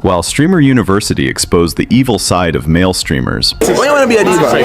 While Streamer University exposed the evil side of male streamers, Why you want to be a diva?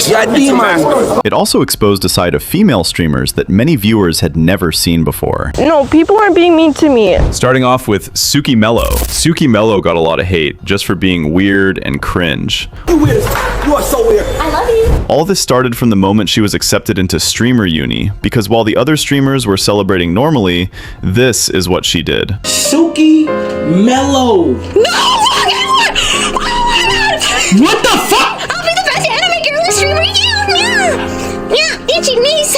You're a demon. it also exposed a side of female streamers that many viewers had never seen before. No, people aren't being mean to me. Starting off with SukiMellow. SukiMellow got a lot of hate just for being weird and cringe. You weird. You are so weird. I love you. All this started from the moment she was accepted into Streamer Uni, because while the other streamers were celebrating normally, this is what she did. SukiMellow. No! Oh my god! What the fuck? I'll be the best anime girl streamer. Yeah, itchy knees.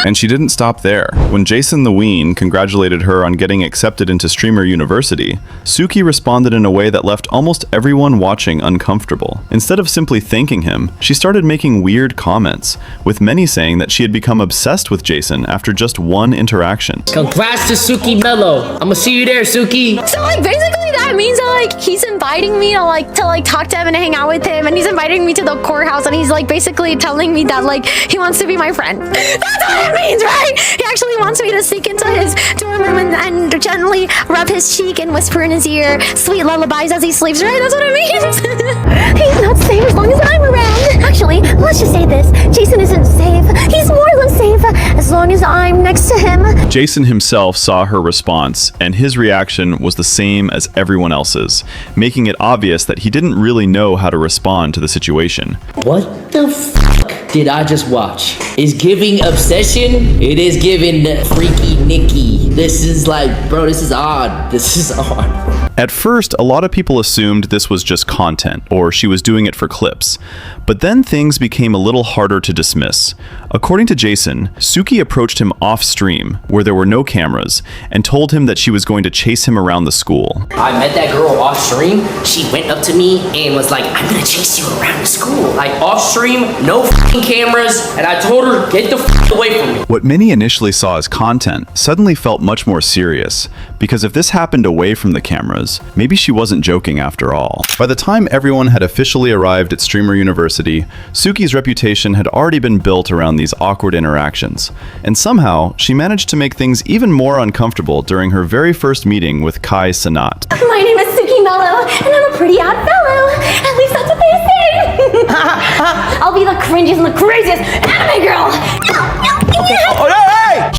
And she didn't stop there. When Jason the Ween congratulated her on getting accepted into Streamer University, Suki responded in a way that left almost everyone watching uncomfortable. Instead of simply thanking him, she started making weird comments, with many saying that she had become obsessed with Jason after just one interaction. Congrats to SukiMellow. I'ma see you there, Suki. So basically that means he's inviting me to talk to him and hang out with him, and he's inviting me to the courthouse, and he's basically telling me that he wants to be my friend. That's what it means, right? He actually wants me to sneak into his dorm room and gently rub his cheek and whisper in his ear sweet lullabies as he sleeps, right? That's what it means. He's not safe as long as I'm around. Actually, let's just say this. Jason isn't safe. He's more than safe as long as I'm next to him. Jason himself saw her response, and his reaction was the same as everyone else's, making it obvious that he didn't really know how to respond to the situation. What the fuck did I just watch? Is giving obsession? It is giving freaky Nikki. This is bro, this is odd. This is odd. At first, a lot of people assumed this was just content, or she was doing it for clips. But then things became a little harder to dismiss. According to Jason, Suki approached him off-stream, where there were no cameras, and told him that she was going to chase him around the school. I met that girl off stream. She went up to me and was like, I'm gonna chase you around the school. Off stream, no fucking cameras, and I told her, get the fuck away from me. What many initially saw as content suddenly felt much more serious, because if this happened away from the cameras, maybe she wasn't joking after all. By the time everyone had officially arrived at Streamer University, Suki's reputation had already been built around these awkward interactions, and somehow she managed to make things even more uncomfortable during her very first meeting with Kai Sanat. My name is SukiMellow, and I'm a pretty odd fellow. At least that's what they say. I'll be the cringiest and the craziest anime girl.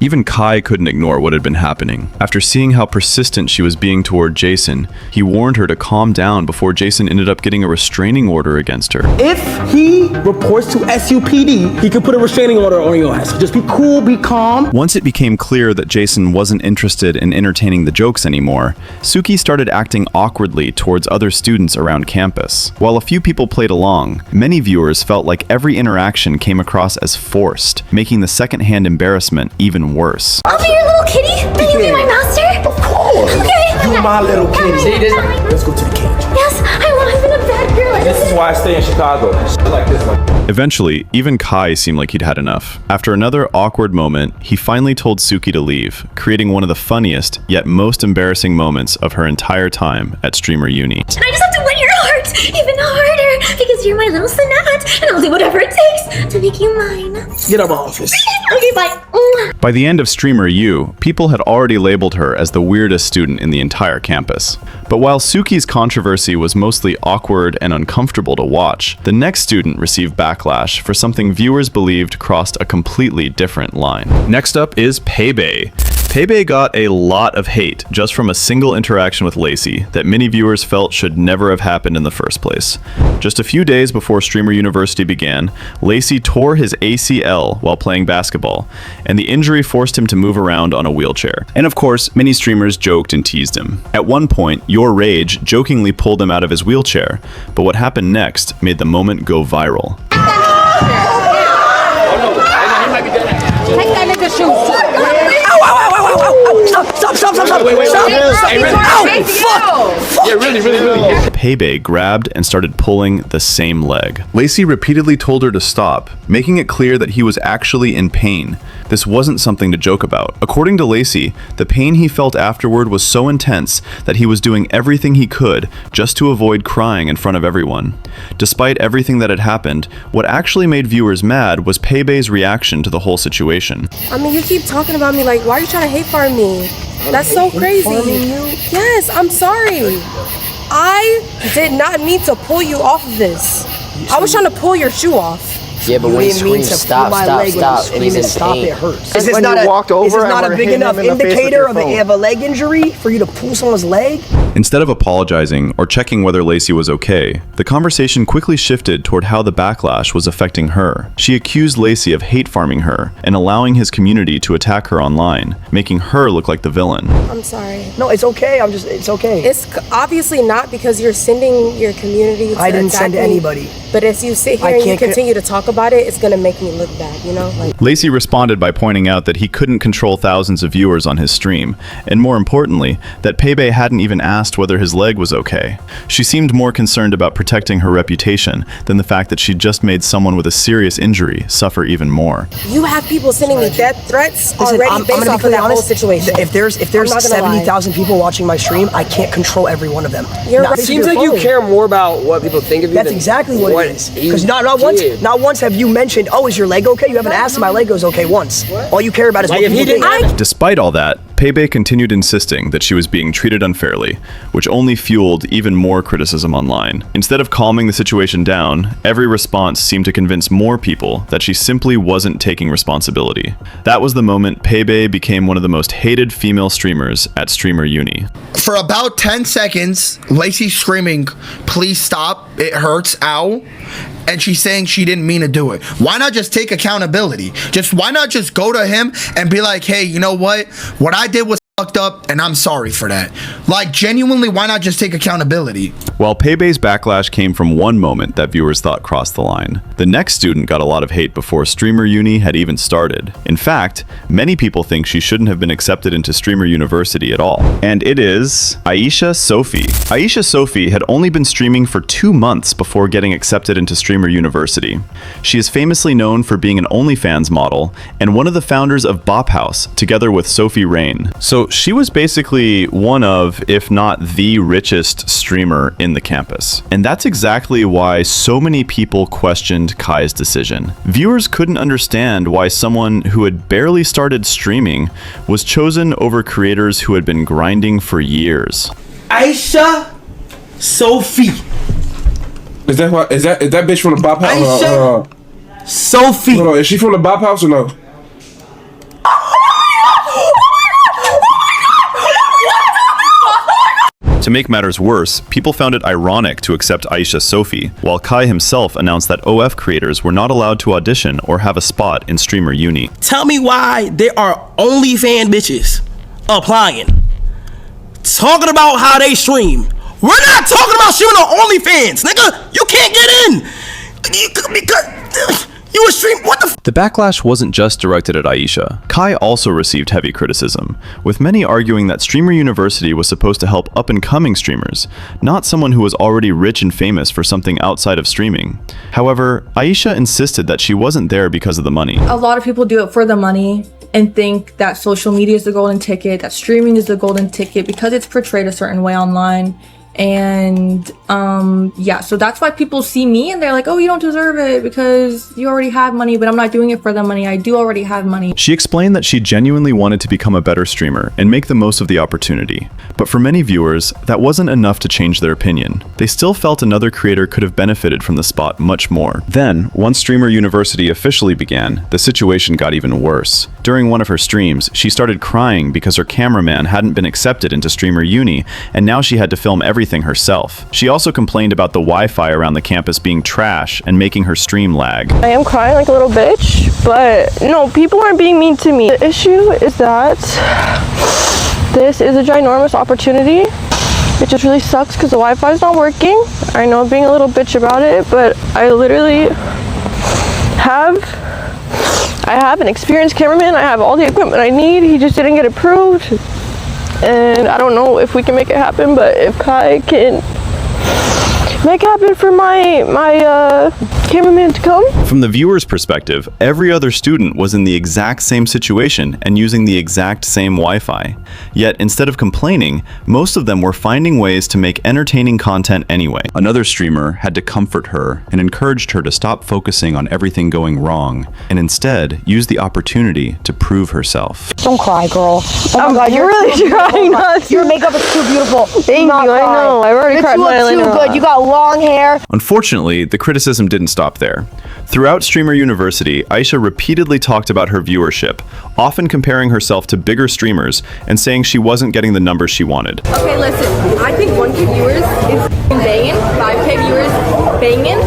Even Kai couldn't ignore what had been happening. After seeing how persistent she was being toward Jason, he warned her to calm down before Jason ended up getting a restraining order against her. If he reports to SUPD, he could put a restraining order on your ass. Just be cool, be calm. Once it became clear that Jason wasn't interested in entertaining the jokes anymore, Suki started acting awkwardly towards other students around campus. While a few people played along, many viewers felt like every interaction came across as forced, making the secondhand embarrassment even worse. I'll be your little kitty. Will you be my master? Of course. Okay. You my little kitty. See this? Let's go to the cage. Yes, I want to be a bad girl. This is why I stay in Chicago. Shit like this one. Eventually, even Kai seemed like he'd had enough. After another awkward moment, he finally told Suki to leave, creating one of the funniest, yet most embarrassing moments of her entire time at Streamer Uni. I just have to win your heart even harder because you're my little Sanat, and I'll do whatever it takes to make you mine. Get out of my office. Okay, bye. By the end of Streamer U, people had already labeled her as the weirdest student in the entire campus. But while Suki's controversy was mostly awkward and uncomfortable to watch, the next student received backlash for something viewers believed crossed a completely different line. Next up is Paybae. Paybae got a lot of hate just from a single interaction with Lacey that many viewers felt should never have happened in the first place. Just a few days before Streamer University began, Lacey tore his ACL while playing basketball, and the injury forced him to move around on a wheelchair. And of course, many streamers joked and teased him. At one point, Your Rage jokingly pulled him out of his wheelchair, but what happened next made the moment go viral. Stop. Wait. Fuck. Yeah, really. Paybae grabbed and started pulling the same leg. Lacey repeatedly told her to stop, making it clear that he was actually in pain. This wasn't something to joke about. According to Lacey, the pain he felt afterward was so intense that he was doing everything he could just to avoid crying in front of everyone. Despite everything that had happened, what actually made viewers mad was Paybae's reaction to the whole situation. I mean, you keep talking about me why are you trying to hate farm me. That's so crazy. Yes, I'm sorry. I did not mean to pull you off of this. I was trying to pull your shoe off. Yeah, but when he screams, stop, and he's in pain. It hurts. Is this not a big enough indicator of a leg injury for you to pull someone's leg? Instead of apologizing or checking whether Lacey was okay, the conversation quickly shifted toward how the backlash was affecting her. She accused Lacey of hate farming her and allowing his community to attack her online, making her look like the villain. I'm sorry. No, it's okay. It's okay. It's obviously not, because you're sending your community to I didn't send anybody. But as you sit here and you continue to talk about it, it's gonna make me look bad, you know? Like, Lacey responded by pointing out that he couldn't control thousands of viewers on his stream, and more importantly, that Paybae hadn't even asked whether his leg was okay. She seemed more concerned about protecting her reputation than the fact that she'd just made someone with a serious injury suffer even more. you have people sending me death threats already based off of that whole situation. If there's 70,000 people watching my stream, I can't control every one of them. You're right. It seems like you care more about what people think of you. That's exactly what it is. Because not once have you mentioned, oh, is your leg okay? You haven't asked if my leg goes okay once. All you care about is what people think. Despite all that, Paybae continued insisting that she was being treated unfairly, which only fueled even more criticism online. Instead of calming the situation down, every response seemed to convince more people that she simply wasn't taking responsibility. That was the moment Paybae became one of the most hated female streamers at Streamer Uni. For about 10 seconds, Lacey's screaming, "Please stop, it hurts, ow." And she's saying she didn't mean to do it. Why not just take accountability? Why not just go to him and be like, hey, you know what? What I did was fucked up and I'm sorry for that. Like, genuinely, why not just take accountability? While Paybae's backlash came from one moment that viewers thought crossed the line, the next student got a lot of hate before Streamer Uni had even started. In fact, many people think she shouldn't have been accepted into Streamer University at all. And it is Aishah Sofey. Aishah Sofey had only been streaming for 2 months before getting accepted into Streamer University. She is famously known for being an OnlyFans model and one of the founders of Bop House, together with Sophie Rain. So she was basically one of, if not the richest streamer in the campus. And that's exactly why so many people questioned Kai's decision. Viewers couldn't understand why someone who had barely started streaming was chosen over creators who had been grinding for years. Aishah Sofey. Is that bitch from the Bop House? Aishah Sofey. Hold on, is she from the Bop House or no? To make matters worse, people found it ironic to accept Aishah Sofey, while Kai himself announced that OF creators were not allowed to audition or have a spot in Streamer Uni. Tell me why there are OnlyFans bitches applying, talking about how they stream. We're not talking about streaming on OnlyFans, nigga. You can't get in because you a stream. What the? The backlash wasn't just directed at Aishah. Kai also received heavy criticism, with many arguing that Streamer University was supposed to help up-and-coming streamers, not someone who was already rich and famous for something outside of streaming. However, Aishah insisted that she wasn't there because of the money. A lot of people do it for the money and think that social media is the golden ticket, that streaming is the golden ticket because it's portrayed a certain way online. And yeah, so that's why people see me and they're like, oh, you don't deserve it because you already have money. But I'm not doing it for the money. I do already have money. She explained that she genuinely wanted to become a better streamer and make the most of the opportunity. But for many viewers, that wasn't enough to change their opinion. They still felt another creator could have benefited from the spot much more. Then, once Streamer University officially began, the situation got even worse. During one of her streams, she started crying because her cameraman hadn't been accepted into Streamer Uni, and now she had to film everything herself. She also complained about the Wi-Fi around the campus being trash and making her stream lag. I am crying like a little bitch, but no, people aren't being mean to me. The issue is that this is a ginormous opportunity. It just really sucks because the Wi-Fi is not working. I know I'm being a little bitch about it, but I literally have an experienced cameraman. I have all the equipment I need. He just didn't get approved. And I don't know if we can make it happen, but if Kai can make it happen for my cameraman to come? From the viewer's perspective, every other student was in the exact same situation and using the exact same Wi-Fi. Yet, instead of complaining, most of them were finding ways to make entertaining content anyway. Another streamer had to comfort her and encouraged her to stop focusing on everything going wrong and instead use the opportunity to prove herself. Don't cry, girl. Oh my God, you're really trying not to. Your makeup is too beautiful. Thank you. I know. I already cried my eyeliner. You look too good. You got long hair. Unfortunately, the criticism didn't stop there. Throughout Streamer University, Aishah repeatedly talked about her viewership, often comparing herself to bigger streamers and saying she wasn't getting the numbers she wanted. Okay, listen, I think 1K viewers is banging, 5K viewers banging,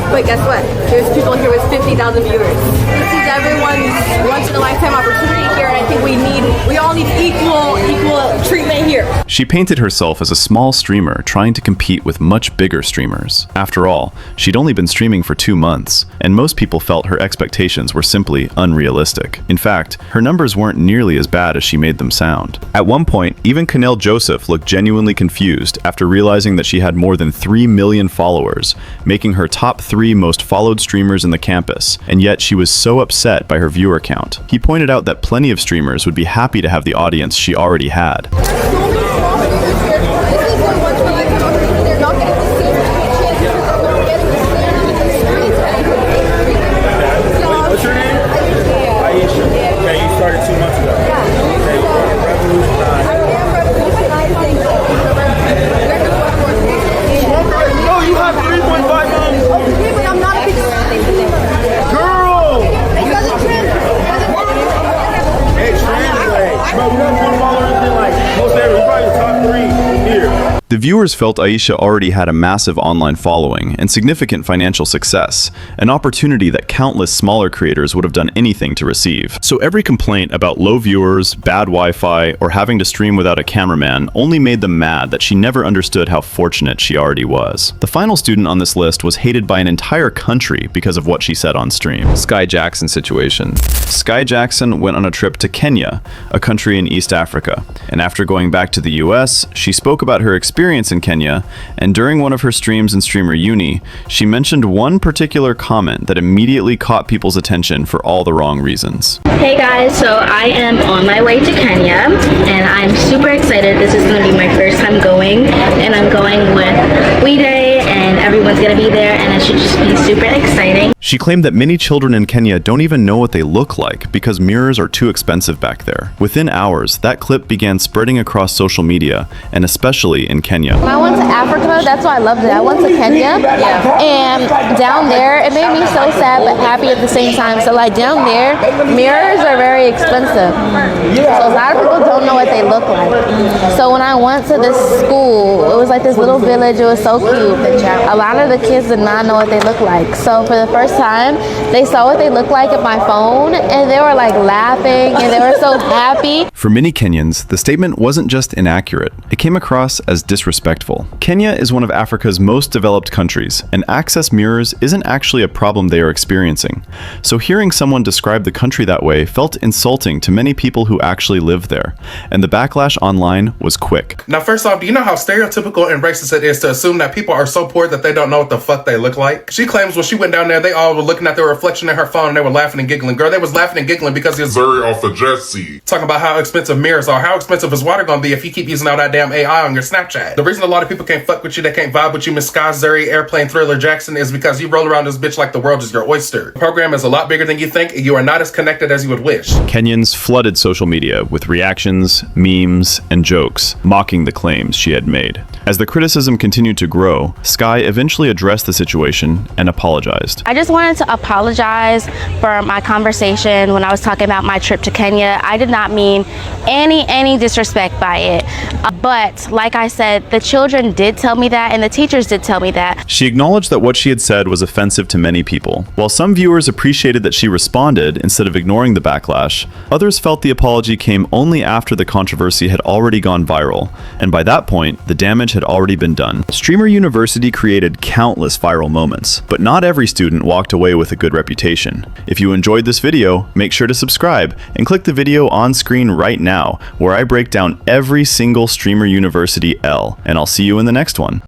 but guess what? There's people here with 50,000 viewers. This is everyone's once-in-a-lifetime opportunity here, and I think we all need equal treatment here. She painted herself as a small streamer trying to compete with much bigger streamers. After all, she'd only been streaming for 2 months, and most people felt her expectations were simply unrealistic. In fact, her numbers weren't nearly as bad as she made them sound. At one point, even Kanel Joseph looked genuinely confused after realizing that she had more than 3 million followers, making her top 3 most followed streamers in the campus, and yet she was so upset by her viewer count. He pointed out that plenty of streamers would be happy to have the audience she already had. What's your name? Aishah. Okay, you started 2 months ago. Okay, no, you have 3.5 million. Okay, but I'm not a big Girl! Hey, translate. Bro, we don't want to follow anything like most every. We're probably the top 3 here. The viewers felt Aishah already had a massive online following and significant financial success, an opportunity that countless smaller creators would have done anything to receive. So every complaint about low viewers, bad Wi-Fi, or having to stream without a cameraman only made them mad that she never understood how fortunate she already was. The final student on this list was hated by an entire country because of what she said on stream. Skai Jackson situation. Skai Jackson went on a trip to Kenya, a country in East Africa, and after going back to the US, she spoke about her experience in Kenya, and during one of her streams in Streamer Uni, she mentioned one particular comment that immediately caught people's attention for all the wrong reasons. Hey guys, so I am on my way to Kenya, and I'm super excited. This is going to be my first time going, and I'm going with We Day, and everyone's going to be there, and it should just be super exciting. She claimed that many children in Kenya don't even know what they look like because mirrors are too expensive back there. Within hours, that clip began spreading across social media, and especially in Kenya. When I went to Africa, that's why I loved it. I went to Kenya, and down there, it made me so sad but happy at the same time. So like down there, mirrors are very expensive. So a lot of people don't know what they look like. So when I went to this school, it was like this little village. It was so cute. A lot of the kids did not know what they looked like. So for the first time, they saw what they looked like at my phone, and they were like laughing, and they were so happy. For many Kenyans, the statement wasn't just inaccurate, it came across as disrespectful. Kenya is one of Africa's most developed countries, and access mirrors isn't actually a problem they are experiencing. So hearing someone describe the country that way felt insulting to many people who actually live there, and the backlash online was quick. Now, first off, do you know how stereotypical and racist it is to assume that people are so poor that they don't know what the fuck they look like? She claims when she went down there, they all were looking at their reflection in her phone and they were laughing and giggling. Girl, they was laughing and giggling because it's Zuri off the jet seat. Talking about how expensive mirrors are. How expensive is water gonna be if you keep using all that damn AI on your Snapchat? The reason a lot of people can't fuck with you, they can't vibe with you, Miss Skai, Zuri, Airplane, Thriller, Jackson, is because you roll around this bitch like the world is your oyster. The program is a lot bigger than you think, and you are not as connected as you would wish. Kenyans flooded social media with reactions, memes, and jokes, mocking the claims she had made. As the criticism continued to grow, Skai eventually addressed the situation and apologized. I just wanted to apologize for my conversation when I was talking about my trip to Kenya. I did not mean any disrespect by it. But like I said, the children did tell me that, and the teachers did tell me that. She acknowledged that what she had said was offensive to many people. While some viewers appreciated that she responded instead of ignoring the backlash, others felt the apology came only after the controversy had already gone viral, and by that point, the damage had already been done. Streamer University created countless viral moments, but not every student walked away with a good reputation. If you enjoyed this video, make sure to subscribe and click the video on screen right now, where I break down every single Streamer University L, and I'll see you in the next one.